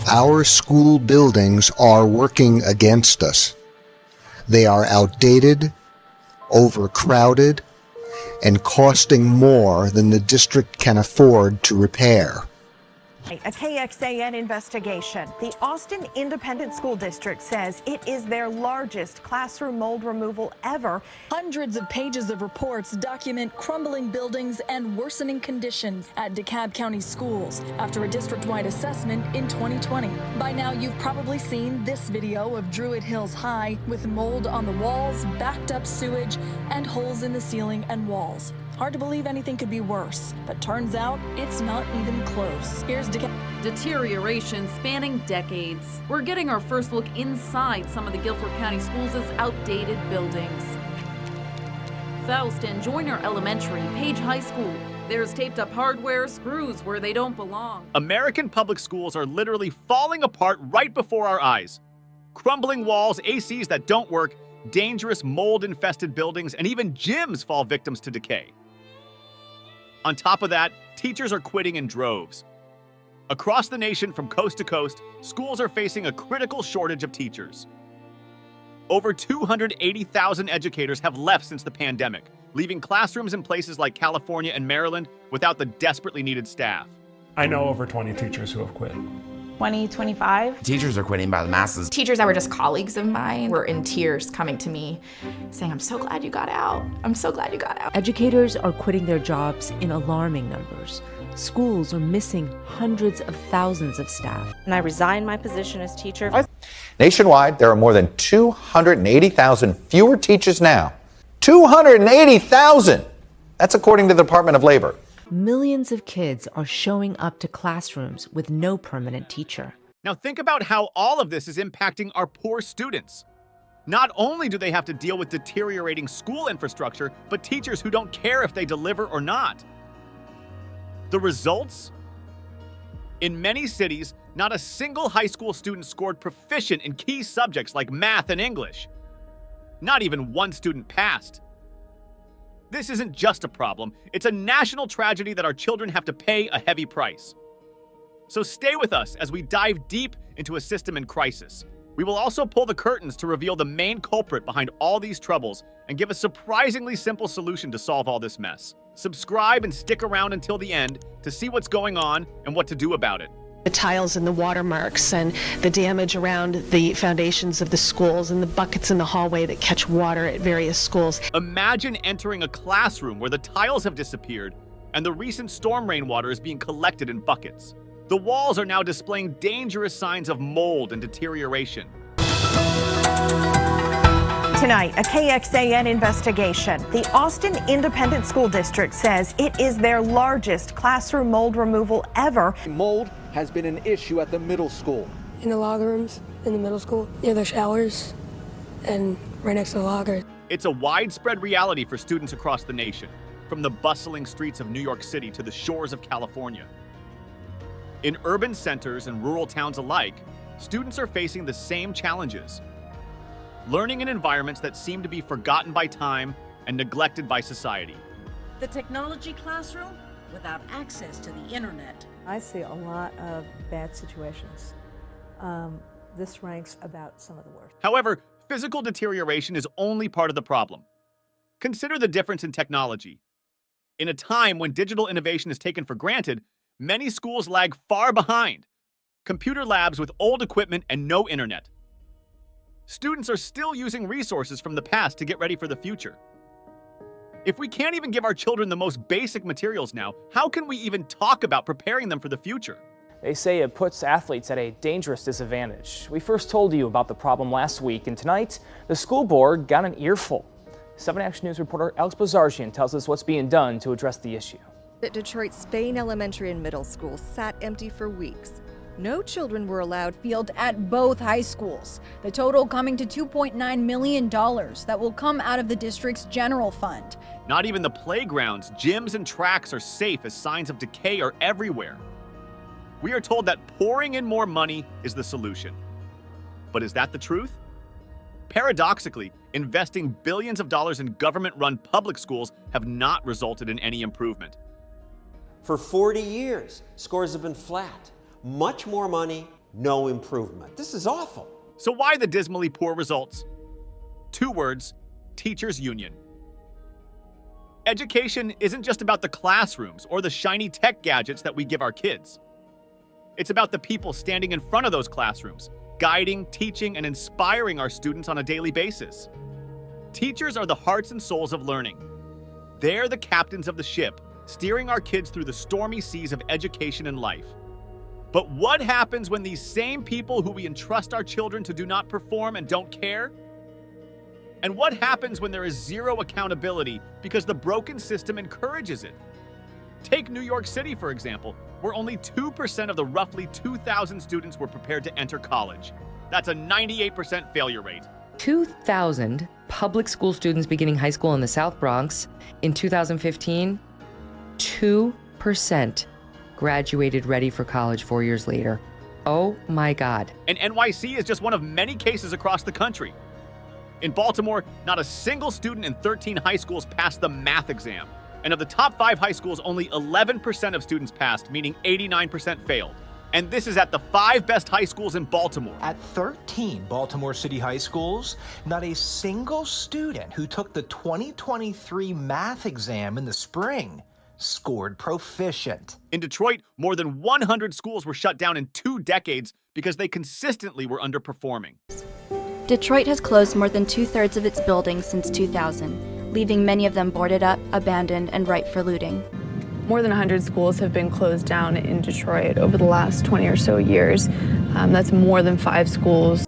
Our school buildings are working against us. They are outdated, overcrowded, and costing more than the district can afford to repair. A KXAN investigation. The Austin Independent School District says it is their largest classroom mold removal ever. Hundreds of pages of reports document crumbling buildings and worsening conditions at DeKalb County schools after a district-wide assessment in 2020. By now, you've probably seen this video of Druid Hills High with mold on the walls, backed up sewage, and holes in the ceiling and walls. Hard to believe anything could be worse, but turns out it's not even close. Here's deterioration spanning decades. We're getting our first look inside some of the Guilford County Schools' outdated buildings. Faust and Joyner Elementary, Page High School. There's taped up hardware, screws where they don't belong. American public schools are literally falling apart right before our eyes. Crumbling walls, ACs that don't work, dangerous mold-infested buildings, and even gyms fall victims to decay. On top of that, teachers are quitting in droves. Across the nation, from coast to coast, schools are facing a critical shortage of teachers. Over 280,000 educators have left since the pandemic, leaving classrooms in places like California and Maryland without the desperately needed staff. I know over 20 teachers who have quit. 20, 25. Teachers are quitting by the masses. Teachers that were just colleagues of mine were in tears coming to me saying, I'm so glad you got out. I'm so glad you got out. Educators are quitting their jobs in alarming numbers. Schools are missing hundreds of thousands of staff. And I resigned my position as teacher. Nationwide, there are more than 280,000 fewer teachers now. 280,000! That's according to the Department of Labor. Millions of kids are showing up to classrooms with no permanent teacher. Now think about how all of this is impacting our poor students. Not only do they have to deal with deteriorating school infrastructure, but teachers who don't care if they deliver or not. The results? In many cities, not a single high school student scored proficient in key subjects like math and English. Not even one student passed. This isn't just a problem, it's a national tragedy that our children have to pay a heavy price. So stay with us as we dive deep into a system in crisis. We will also pull the curtains to reveal the main culprit behind all these troubles and give a surprisingly simple solution to solve all this mess. Subscribe and stick around until the end to see what's going on and what to do about it. The tiles and the watermarks and the damage around the foundations of the schools and the buckets in the hallway that catch water at various schools. Imagine entering a classroom where the tiles have disappeared and the recent storm rainwater is being collected in buckets. The walls are now displaying dangerous signs of mold and deterioration. Tonight, a KXAN investigation. The Austin Independent School District says it is their largest classroom mold removal ever. Mold has been an issue at the middle school. In the locker rooms, in the middle school, near the showers, and right next to the lockers. It's a widespread reality for students across the nation, from the bustling streets of New York City to the shores of California. In urban centers and rural towns alike, students are facing the same challenges. Learning in environments that seem to be forgotten by time and neglected by society. The technology classroom without access to the internet. I see a lot of bad situations. This ranks about some of the worst. However, physical deterioration is only part of the problem. Consider the difference in technology. In a time when digital innovation is taken for granted, many schools lag far behind. Computer labs with old equipment and no internet. Students are still using resources from the past to get ready for the future. If we can't even give our children the most basic materials now, how can we even talk about preparing them for the future? They say it puts athletes at a dangerous disadvantage. We first told you about the problem last week, and tonight, the school board got an earful. 7 Action News reporter Alex Bazarjian tells us what's being done to address the issue. At Detroit's Spain Elementary and Middle School sat empty for weeks. No children were allowed field at both high schools. The total coming to $2.9 million that will come out of the district's general fund. Not even the playgrounds, gyms, and tracks are safe as signs of decay are everywhere. We are told that pouring in more money is the solution. But is that the truth? Paradoxically, investing billions of dollars in government-run public schools have not resulted in any improvement. For 40 years, scores have been flat. Much more money, no improvement. This is awful. So why the dismally poor results? 2 words: teachers' union. Education isn't just about the classrooms or the shiny tech gadgets that we give our kids. It's about the people standing in front of those classrooms, guiding, teaching, and inspiring our students on a daily basis. Teachers are the hearts and souls of learning. They're the captains of the ship, steering our kids through the stormy seas of education and life. But what happens when these same people who we entrust our children to do not perform and don't care? And what happens when there is zero accountability because the broken system encourages it? Take New York City, for example, where only 2% of the roughly 2,000 students were prepared to enter college. That's a 98% failure rate. 2,000 public school students beginning high school in the South Bronx in 2015, 2% graduated ready for college 4 years later. Oh my God. And NYC is just one of many cases across the country. In Baltimore, not a single student in 13 high schools passed the math exam. And of the top 5 high schools, only 11% of students passed, meaning 89% failed. And this is at the 5 best high schools in Baltimore. At 13 Baltimore City high schools, not a single student who took the 2023 math exam in the spring scored proficient. In Detroit, more than 100 schools were shut down in 2 decades because they consistently were underperforming. Detroit has closed more than 2/3 of its buildings since 2000, leaving many of them boarded up, abandoned, and ripe for looting. More than 100 schools have been closed down in Detroit over the last 20 or so years. That's more than 5 schools.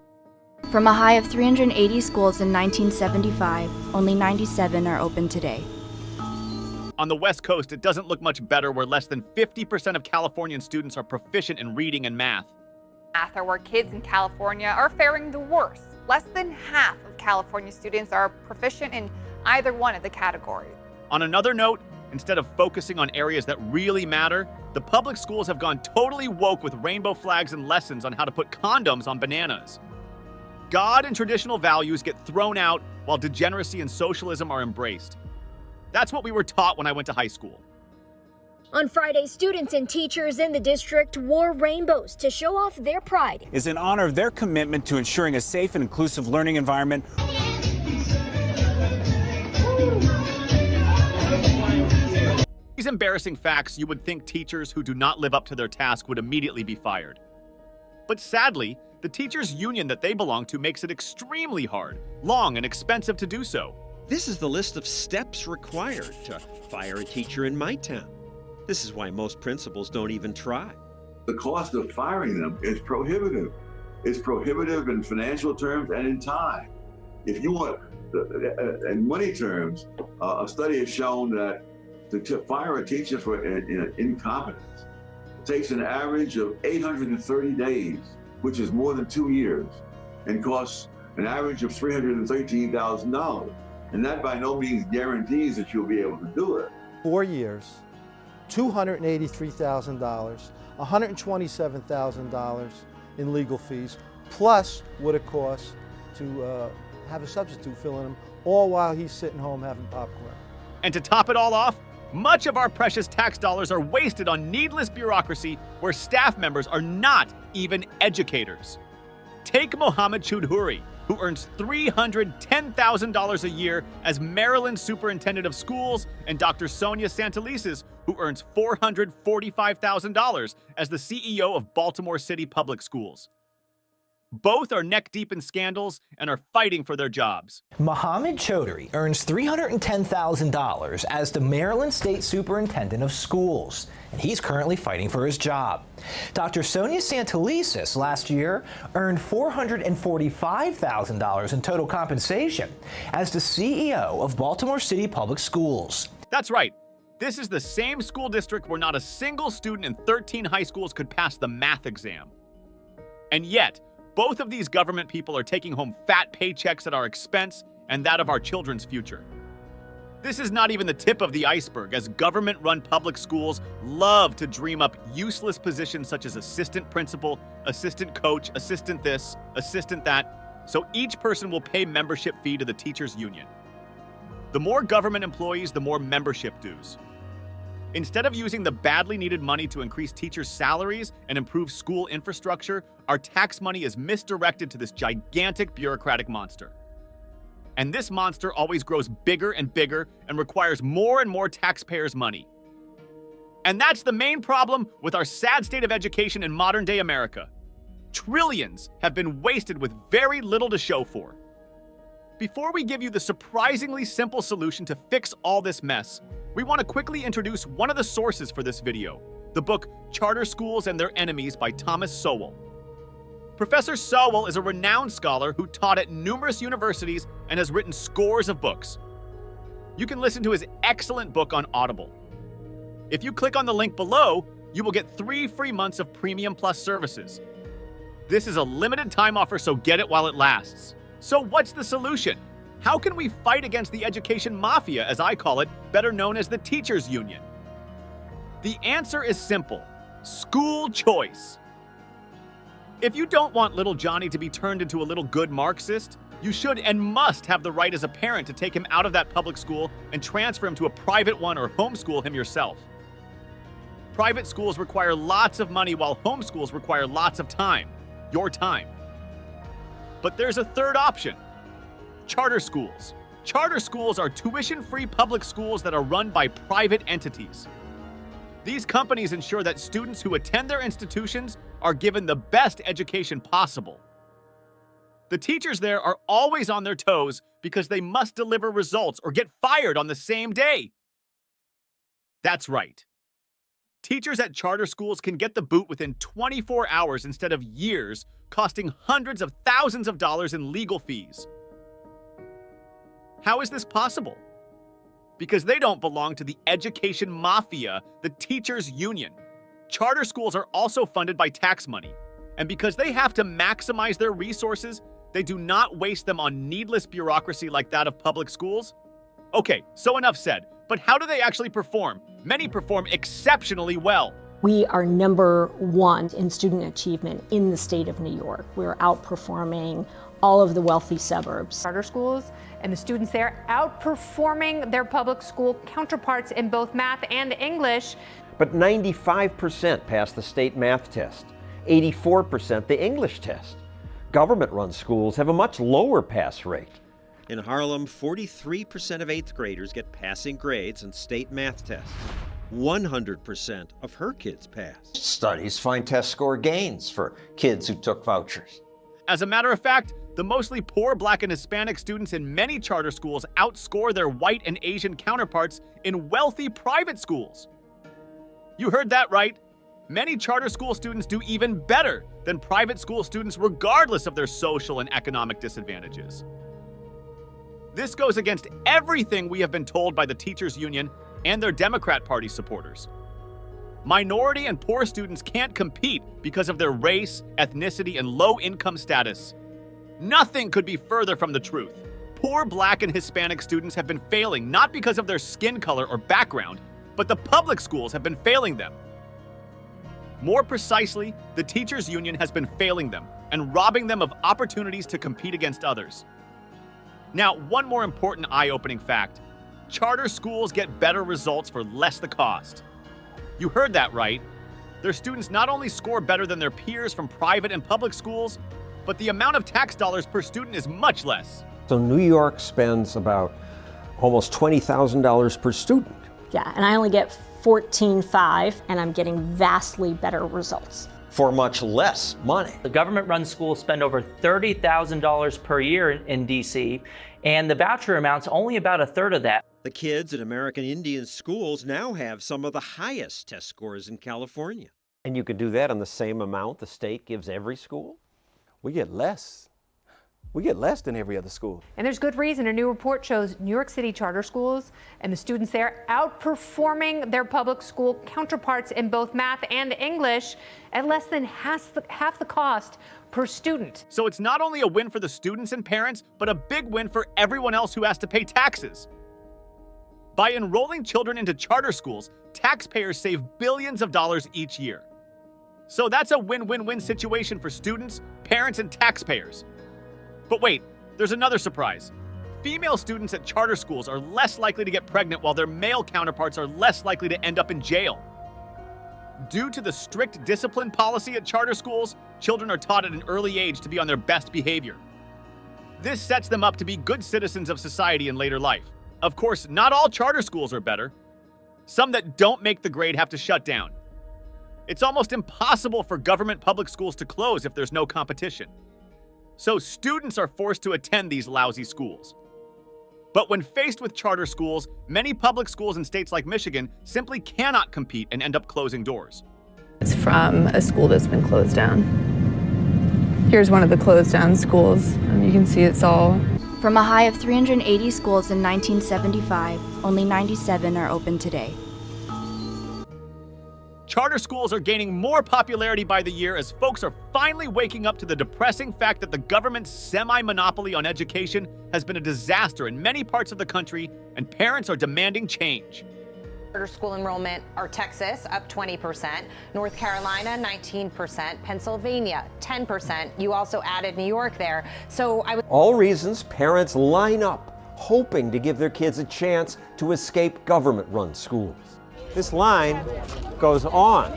From a high of 380 schools in 1975, only 97 are open today. On the West Coast, it doesn't look much better, where less than 50% of Californian students are proficient in reading and math. Math are where kids in California are faring the worst. Less than half of California students are proficient in either one of the categories. On another note, instead of focusing on areas that really matter, the public schools have gone totally woke with rainbow flags and lessons on how to put condoms on bananas. God and traditional values get thrown out while degeneracy and socialism are embraced. That's what we were taught when I went to high school. On Friday, students and teachers in the district wore rainbows to show off their pride. Is in honor of their commitment to ensuring a safe and inclusive learning environment. These embarrassing facts, you would think teachers who do not live up to their task would immediately be fired. But sadly, the teachers' union that they belong to makes it extremely hard, long, and expensive to do so. This is the list of steps required to fire a teacher in my town. This is why most principals don't even try. The cost of firing them is prohibitive. It's prohibitive in financial terms and in time. If you want, in money terms, a study has shown that to fire a teacher for incompetence takes an average of 830 days, which is more than 2 years, and costs an average of $313,000. And that by no means guarantees that you'll be able to do it. 4 years, $283,000, $127,000 in legal fees, plus what it costs to have a substitute fill in them, all while he's sitting home having popcorn. And to top it all off, much of our precious tax dollars are wasted on needless bureaucracy where staff members are not even educators. Take Mohammed Choudhury, who earns $310,000 a year as Maryland Superintendent of Schools, and Dr. Sonia Santelises, who earns $445,000 as the CEO of Baltimore City Public Schools. Both are neck-deep in scandals and are fighting for their jobs. Mohammed Choudhury earns $310,000 as the Maryland State Superintendent of Schools, and he's currently fighting for his job. Dr. Sonia Santelises last year earned $445,000 in total compensation as the CEO of Baltimore City Public Schools. That's right. This is the same school district where not a single student in 13 high schools could pass the math exam. And yet, both of these government people are taking home fat paychecks at our expense and that of our children's future. This is not even the tip of the iceberg, as government-run public schools love to dream up useless positions such as assistant principal, assistant coach, assistant this, assistant that, so each person will pay membership fee to the teachers' union. The more government employees, the more membership dues. Instead of using the badly needed money to increase teachers' salaries and improve school infrastructure, our tax money is misdirected to this gigantic bureaucratic monster. And this monster always grows bigger and bigger and requires more and more taxpayers' money. And that's the main problem with our sad state of education in modern-day America. Trillions have been wasted with very little to show for. Before we give you the surprisingly simple solution to fix all this mess, we want to quickly introduce one of the sources for this video, the book Charter Schools and Their Enemies by Thomas Sowell. Professor Sowell is a renowned scholar who taught at numerous universities and has written scores of books. You can listen to his excellent book on Audible. If you click on the link below, you will get 3 free months of Premium Plus services. This is a limited time offer, so get it while it lasts. So what's the solution? How can we fight against the education mafia, as I call it, better known as the teachers union? The answer is simple: school choice. If you don't want little Johnny to be turned into a little good Marxist, you should and must have the right as a parent to take him out of that public school and transfer him to a private one or homeschool him yourself. Private schools require lots of money while homeschools require lots of time, your time. But there's a third option: charter schools. Charter schools are tuition-free public schools that are run by private entities. These companies ensure that students who attend their institutions are given the best education possible. The teachers there are always on their toes because they must deliver results or get fired on the same day. That's right. Teachers at charter schools can get the boot within 24 hours instead of years, costing hundreds of thousands of dollars in legal fees. How is this possible? Because they don't belong to the education mafia, the teachers union. Charter schools are also funded by tax money, and because they have to maximize their resources, they do not waste them on needless bureaucracy like that of public schools. Okay, so enough said, but how do they actually perform? Many perform exceptionally well. We are #1 in student achievement in the state of New York. We're outperforming all of the wealthy suburbs. Charter schools and the students there outperforming their public school counterparts in both math and English. But 95% pass the state math test, 84% the English test. Government-run schools have a much lower pass rate. In Harlem, 43% of 8th graders get passing grades on state math tests. 100% of her kids passed. Studies find test score gains for kids who took vouchers. As a matter of fact, the mostly poor Black and Hispanic students in many charter schools outscore their white and Asian counterparts in wealthy private schools. You heard that right. Many charter school students do even better than private school students regardless of their social and economic disadvantages. This goes against everything we have been told by the teachers union and their Democrat Party supporters. Minority and poor students can't compete because of their race, ethnicity, and low income status. Nothing could be further from the truth. Poor Black and Hispanic students have been failing not because of their skin color or background, but the public schools have been failing them. More precisely, the teachers union has been failing them and robbing them of opportunities to compete against others. Now, one more important eye-opening fact. Charter schools get better results for less the cost. You heard that right. Their students not only score better than their peers from private and public schools, but the amount of tax dollars per student is much less. So New York spends about almost $20,000 per student. Yeah, and I only get $14,500, and I'm getting vastly better results. For much less money. The government-run schools spend over $30,000 per year in D.C., and the voucher amount's only about a third of that. The kids at American Indian schools now have some of the highest test scores in California. And you could do that on the same amount the state gives every school? We get less. We get less than every other school. And there's good reason. A new report shows New York City charter schools and the students there outperforming their public school counterparts in both math and English at less than half the cost per student. So it's not only a win for the students and parents, but a big win for everyone else who has to pay taxes. By enrolling children into charter schools, taxpayers save billions of dollars each year. So that's a win-win-win situation for students, parents, and taxpayers. But wait, there's another surprise. female students at charter schools are less likely to get pregnant while their male counterparts are less likely to end up in jail. Due to the strict discipline policy at charter schools, children are taught at an early age to be on their best behavior. This sets them up to be good citizens of society in later life. Of course, not all charter schools are better. Some that don't make the grade have to shut down. It's almost impossible for government public schools to close if there's no competition. So students are forced to attend these lousy schools. But when faced with charter schools, many public schools in states like Michigan simply cannot compete and end up closing doors. It's from a school that's been closed down. Here's one of the closed down schools, and you can see it's all. From a high of 380 schools in 1975, only 97 are open today. Charter schools are gaining more popularity by the year as folks are finally waking up to the depressing fact that the government's semi-monopoly on education has been a disaster in many parts of the country, and parents are demanding change. Charter school enrollment are Texas up 20%, North Carolina 19%, Pennsylvania 10%. You also added New York there. So All reasons parents line up, hoping to give their kids a chance to escape government-run schools. This line goes on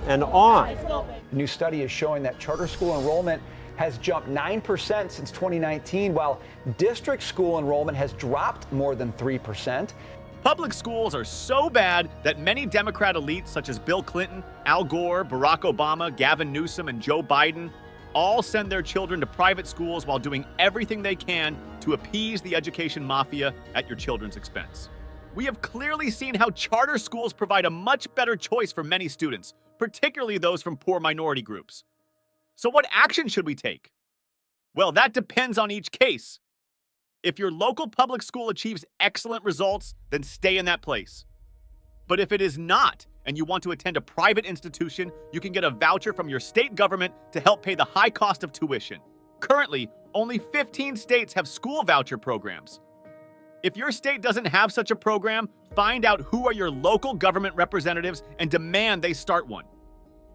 and on. A new study is showing that charter school enrollment has jumped 9% since 2019, while district school enrollment has dropped more than 3%. Public schools are so bad that many Democrat elites such as Bill Clinton, Al Gore, Barack Obama, Gavin Newsom, and Joe Biden all send their children to private schools while doing everything they can to appease the education mafia at your children's expense. We have clearly seen how charter schools provide a much better choice for many students, particularly those from poor minority groups. So what action should we take? Well, that depends on each case. If your local public school achieves excellent results, then stay in that place. But if it is not, and you want to attend a private institution, you can get a voucher from your state government to help pay the high cost of tuition. Currently, only 15 states have school voucher programs. If your state doesn't have such a program, find out who are your local government representatives and demand they start one.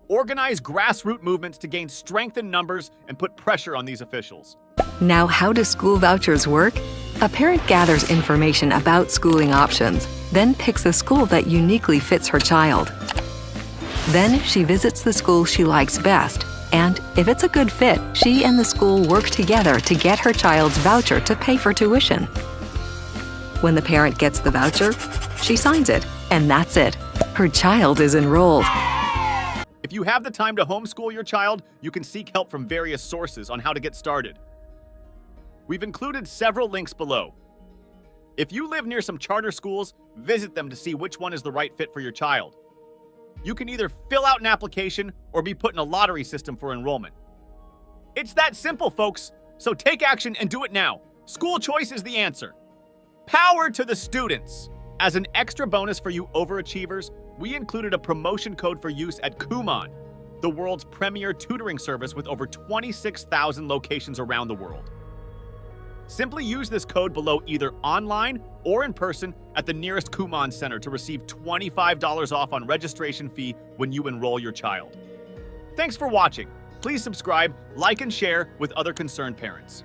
Organize grassroots movements to gain strength in numbers and put pressure on these officials. Now, how do school vouchers work? A parent gathers information about schooling options, then picks a school that uniquely fits her child. Then she visits the school she likes best, and if it's a good fit, she and the school work together to get her child's voucher to pay for tuition. When the parent gets the voucher, she signs it, and that's it. Her child is enrolled. If you have the time to homeschool your child, you can seek help from various sources on how to get started. We've included several links below. If you live near some charter schools, visit them to see which one is the right fit for your child. You can either fill out an application or be put in a lottery system for enrollment. It's that simple, folks, so take action and do it now. School choice is the answer. Power to the students! As an extra bonus for you overachievers, we included a promotion code for use at Kumon, the world's premier tutoring service with over 26,000 locations around the world. Simply use this code below either online or in person at the nearest Kumon Center to receive $25 off on registration fee when you enroll your child. Thanks for watching. Please subscribe, like, and share with other concerned parents.